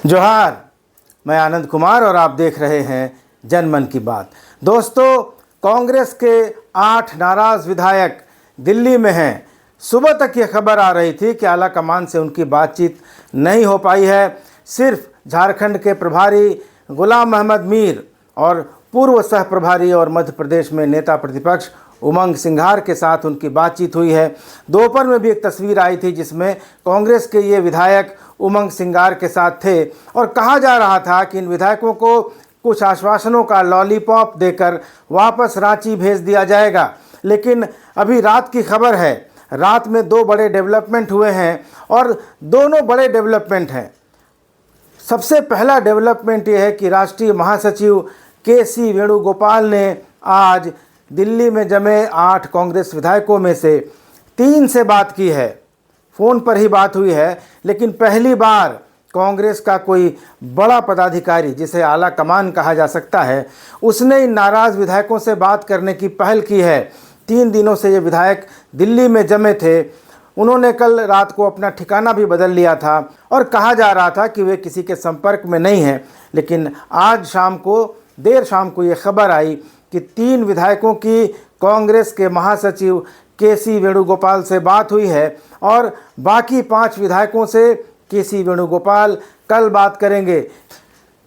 जोहार। मैं आनंद कुमार और आप देख रहे हैं जनमन की बात। दोस्तों, कांग्रेस के 8 नाराज विधायक दिल्ली में हैं। सुबह तक ये खबर आ रही थी कि आला कमान से उनकी बातचीत नहीं हो पाई है। सिर्फ झारखंड के प्रभारी गुलाम मोहम्मद मीर और पूर्व सह प्रभारी और मध्य प्रदेश में नेता प्रतिपक्ष उमंग सिंघार के साथ उनकी बातचीत हुई है। दोपहर में भी एक तस्वीर आई थी जिसमें कांग्रेस के ये विधायक उमंग सिंघार के साथ थे और कहा जा रहा था कि इन विधायकों को कुछ आश्वासनों का लॉलीपॉप देकर वापस रांची भेज दिया जाएगा। लेकिन अभी रात की खबर है, रात में 2 बड़े डेवलपमेंट हुए हैं और दोनों बड़े डेवलपमेंट हैं। सबसे पहला डेवलपमेंट ये है कि राष्ट्रीय महासचिव के.सी. वेणुगोपाल ने आज दिल्ली में जमे 8 कांग्रेस विधायकों में से 3 से बात की है। फ़ोन पर ही बात हुई है, लेकिन पहली बार कांग्रेस का कोई बड़ा पदाधिकारी, जिसे आला कमान कहा जा सकता है, उसने इन नाराज़ विधायकों से बात करने की पहल की है। 3 दिनों से ये विधायक दिल्ली में जमे थे। उन्होंने कल रात को अपना ठिकाना भी बदल लिया था और कहा जा रहा था कि वे किसी के संपर्क में नहीं हैं। लेकिन आज देर शाम को ये खबर आई कि 3 विधायकों की कांग्रेस के महासचिव के.सी. वेणुगोपाल से बात हुई है और बाकी 5 विधायकों से के.सी. वेणुगोपाल कल बात करेंगे।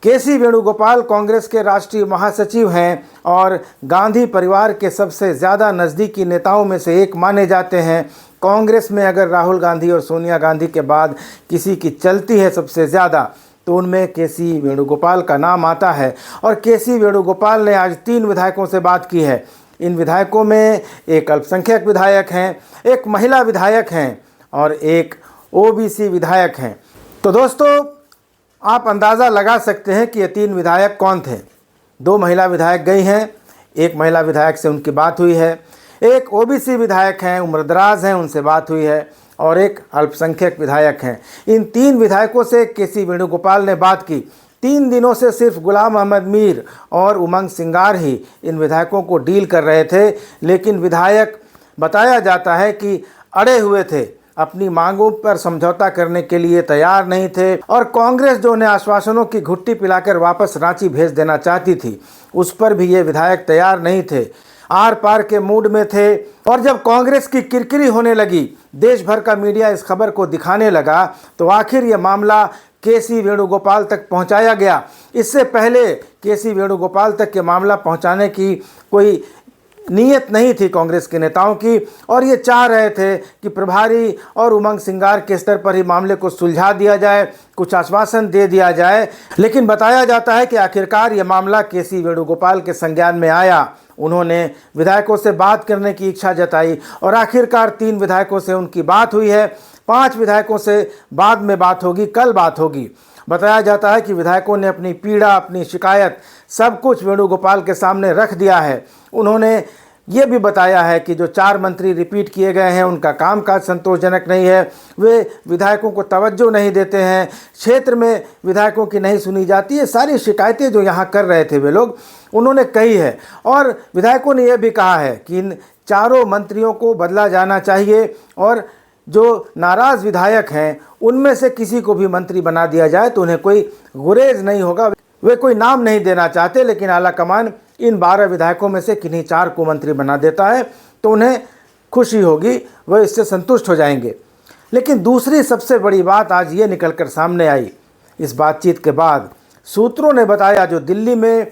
के.सी. वेणुगोपाल कांग्रेस के राष्ट्रीय महासचिव हैं और गांधी परिवार के सबसे ज़्यादा नज़दीकी नेताओं में से एक माने जाते हैं। कांग्रेस में अगर राहुल गांधी और सोनिया गांधी के बाद किसी की चलती है सबसे ज़्यादा, तो उनमें के.सी. वेणुगोपाल का नाम आता है। और के.सी. वेणुगोपाल ने आज 3 विधायकों से बात की है। इन विधायकों में एक अल्पसंख्यक विधायक हैं, एक महिला विधायक हैं और एक ओबीसी विधायक हैं। तो दोस्तों, आप अंदाज़ा लगा सकते हैं कि ये 3 विधायक कौन थे। 2 महिला विधायक गई हैं, एक महिला विधायक से उनकी बात हुई है, एक ओबीसी विधायक हैं, उम्रदराज हैं, उनसे बात हुई है और एक अल्पसंख्यक विधायक हैं। इन 3 विधायकों से के.सी. वेणुगोपाल ने बात की। 3 दिनों से सिर्फ गुलाम मोहम्मद मीर और उमंग सिंघार ही इन विधायकों को डील कर रहे थे। लेकिन विधायक बताया जाता है कि अड़े हुए थे, अपनी मांगों पर समझौता करने के लिए तैयार नहीं थे और कांग्रेस जो उन्हें आश्वासनों की घुट्टी पिलाकर वापस रांची भेज देना चाहती थी, उस पर भी ये विधायक तैयार नहीं थे, आर पार के मूड में थे। और जब कांग्रेस की किरकिरी होने लगी, देश भर का मीडिया इस खबर को दिखाने लगा, तो आखिर ये मामला के.सी. वेणुगोपाल तक पहुंचाया गया। इससे पहले के.सी. वेणुगोपाल तक ये मामला पहुंचाने की कोई नीयत नहीं थी कांग्रेस के नेताओं की और ये चाह रहे थे कि प्रभारी और उमंग सिंघार के स्तर पर ही मामले को सुलझा दिया जाए, कुछ आश्वासन दे दिया जाए। लेकिन बताया जाता है कि आखिरकार ये मामला के.सी. वेणुगोपाल के संज्ञान में आया। उन्होंने विधायकों से बात करने की इच्छा जताई और आखिरकार 3 विधायकों से उनकी बात हुई है। 5 विधायकों से बाद में बात होगी, कल बात होगी। बताया जाता है कि विधायकों ने अपनी पीड़ा, अपनी शिकायत सब कुछ वेणुगोपाल के सामने रख दिया है। उन्होंने ये भी बताया है कि जो 4 मंत्री रिपीट किए गए हैं, उनका कामकाज संतोषजनक नहीं है, वे विधायकों को तवज्जो नहीं देते हैं, क्षेत्र में विधायकों की नहीं सुनी जाती है। सारी शिकायतें जो यहाँ कर रहे थे वे लोग, उन्होंने कही है। और विधायकों ने यह भी कहा है कि इन 4 मंत्रियों को बदला जाना चाहिए और जो नाराज़ विधायक हैं उनमें से किसी को भी मंत्री बना दिया जाए तो उन्हें कोई गुरेज नहीं होगा। वे कोई नाम नहीं देना चाहते, लेकिन आला कमान इन 12 विधायकों में से किन्हीं 4 को मंत्री बना देता है तो उन्हें खुशी होगी, वह इससे संतुष्ट हो जाएंगे। लेकिन दूसरी सबसे बड़ी बात आज ये निकलकर सामने आई इस बातचीत के बाद। सूत्रों ने बताया, जो दिल्ली में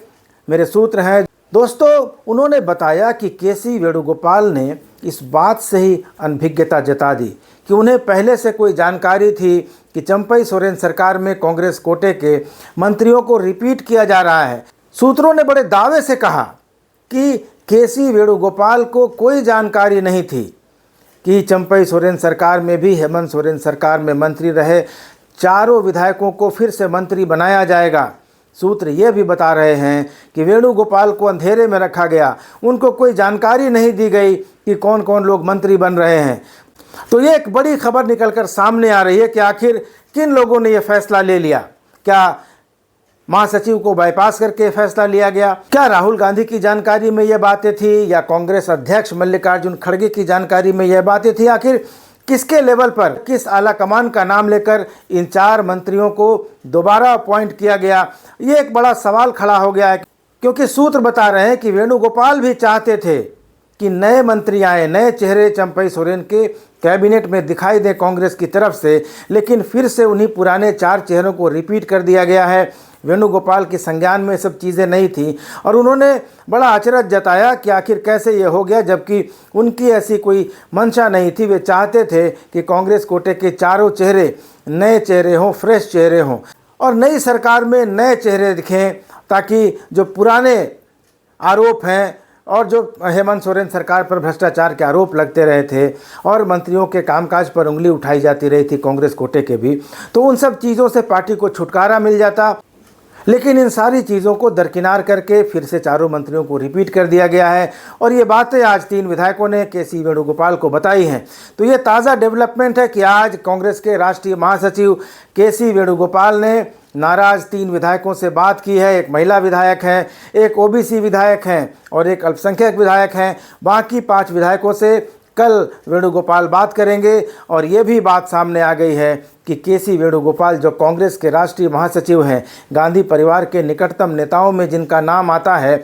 मेरे सूत्र हैं दोस्तों, उन्होंने बताया कि के.सी. वेणुगोपाल ने इस बात से ही अनभिज्ञता जता दी कि उन्हें पहले से कोई जानकारी थी कि चंपई सोरेन सरकार में कांग्रेस कोटे के मंत्रियों को रिपीट किया जा रहा है। सूत्रों ने बड़े दावे से कहा कि के.सी. वेणुगोपाल को कोई जानकारी नहीं थी कि चंपई सोरेन सरकार में भी हेमंत सोरेन सरकार में मंत्री रहे 4 विधायकों को फिर से मंत्री बनाया जाएगा। सूत्र ये भी बता रहे हैं कि वेणुगोपाल को अंधेरे में रखा गया, उनको कोई जानकारी नहीं दी गई कि कौन कौन लोग मंत्री बन रहे हैं। तो ये एक बड़ी खबर निकलकर सामने आ रही है कि आखिर किन लोगों ने ये फैसला ले लिया। क्या महासचिव को बाईपास करके फैसला लिया गया? क्या राहुल गांधी की जानकारी में यह बातें थी या कांग्रेस अध्यक्ष मल्लिकार्जुन खड़गे की जानकारी में यह बातें थी? आखिर किसके लेवल पर, किस आला कमान का नाम लेकर इन 4 मंत्रियों को दोबारा अपॉइंट किया गया, ये एक बड़ा सवाल खड़ा हो गया है। क्योंकि सूत्र बता रहे हैं कि वेणुगोपाल भी चाहते थे कि नए मंत्री आए, नए चेहरे चंपई सोरेन के कैबिनेट में दिखाई दे कांग्रेस की तरफ से, लेकिन फिर से उन्हीं पुराने 4 चेहरों को रिपीट कर दिया गया है। वेणुगोपाल के संज्ञान में सब चीज़ें नहीं थी और उन्होंने बड़ा अचरज जताया कि आखिर कैसे ये हो गया, जबकि उनकी ऐसी कोई मंशा नहीं थी। वे चाहते थे कि कांग्रेस कोटे के चारों चेहरे नए चेहरे हों, फ्रेश चेहरे हों और नई सरकार में नए चेहरे दिखें, ताकि जो पुराने आरोप हैं और जो हेमंत सोरेन सरकार पर भ्रष्टाचार के आरोप लगते रहे थे और मंत्रियों के कामकाज पर उंगली उठाई जाती रही थी कांग्रेस कोटे के भी, तो उन सब चीज़ों से पार्टी को छुटकारा मिल जाता। लेकिन इन सारी चीज़ों को दरकिनार करके फिर से चारों मंत्रियों को रिपीट कर दिया गया है और ये बातें आज 3 विधायकों ने केसी वेणुगोपाल को बताई हैं। तो ये ताज़ा डेवलपमेंट है कि आज कांग्रेस के राष्ट्रीय महासचिव केसी वेणुगोपाल ने नाराज 3 विधायकों से बात की है। एक महिला विधायक हैं, एक ओबीसी विधायक हैं और एक अल्पसंख्यक विधायक हैं। बाकी 5 विधायकों से कल वेणुगोपाल बात करेंगे और ये भी बात सामने आ गई है कि केसी वेणुगोपाल जो कांग्रेस के राष्ट्रीय महासचिव हैं, गांधी परिवार के निकटतम नेताओं में जिनका नाम आता है,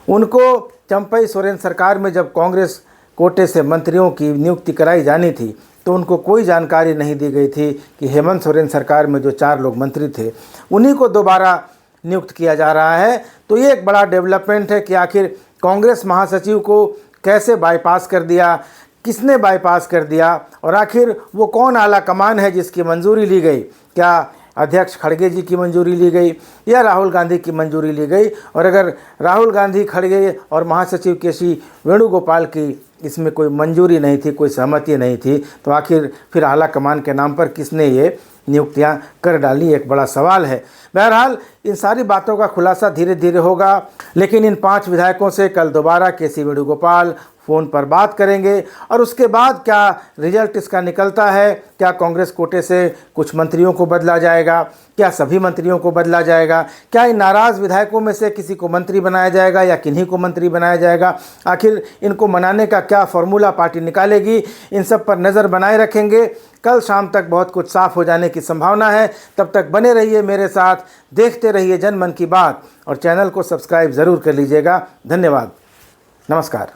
उनको चंपई सोरेन सरकार में जब कांग्रेस कोटे से मंत्रियों की नियुक्ति कराई जानी थी तो उनको कोई जानकारी नहीं दी गई थी कि हेमंत सोरेन सरकार में जो 4 लोग मंत्री थे उन्हीं को दोबारा नियुक्त किया जा रहा है। तो ये एक बड़ा डेवलपमेंट है कि आखिर कांग्रेस महासचिव को कैसे बाईपास कर दिया, किसने बाईपास कर दिया और आखिर वो कौन आला कमान है जिसकी मंजूरी ली गई। क्या अध्यक्ष खड़गे जी की मंजूरी ली गई या राहुल गांधी की मंजूरी ली गई? और अगर राहुल गांधी, खड़गे और महासचिव केसी वेणुगोपाल की इसमें कोई मंजूरी नहीं थी, कोई सहमति नहीं थी, तो आखिर फिर आला कमान के नाम पर किसने ये नियुक्तियां कर डाली, एक बड़ा सवाल है। बहरहाल इन सारी बातों का खुलासा धीरे धीरे होगा, लेकिन इन 5 विधायकों से कल दोबारा केसी वेणुगोपाल फ़ोन पर बात करेंगे और उसके बाद क्या रिजल्ट इसका निकलता है, क्या कांग्रेस कोटे से कुछ मंत्रियों को बदला जाएगा, क्या सभी मंत्रियों को बदला जाएगा, क्या इन नाराज़ विधायकों में से किसी को मंत्री बनाया जाएगा या किन्हीं को मंत्री बनाया जाएगा, आखिर इनको मनाने का क्या फॉर्मूला पार्टी निकालेगी, इन सब पर नज़र बनाए रखेंगे। कल शाम तक बहुत कुछ साफ हो जाने की संभावना है। तब तक बने रहिए मेरे साथ, देखते रहिए जनमन की बात और चैनल को सब्सक्राइब ज़रूर कर लीजिएगा। धन्यवाद, नमस्कार।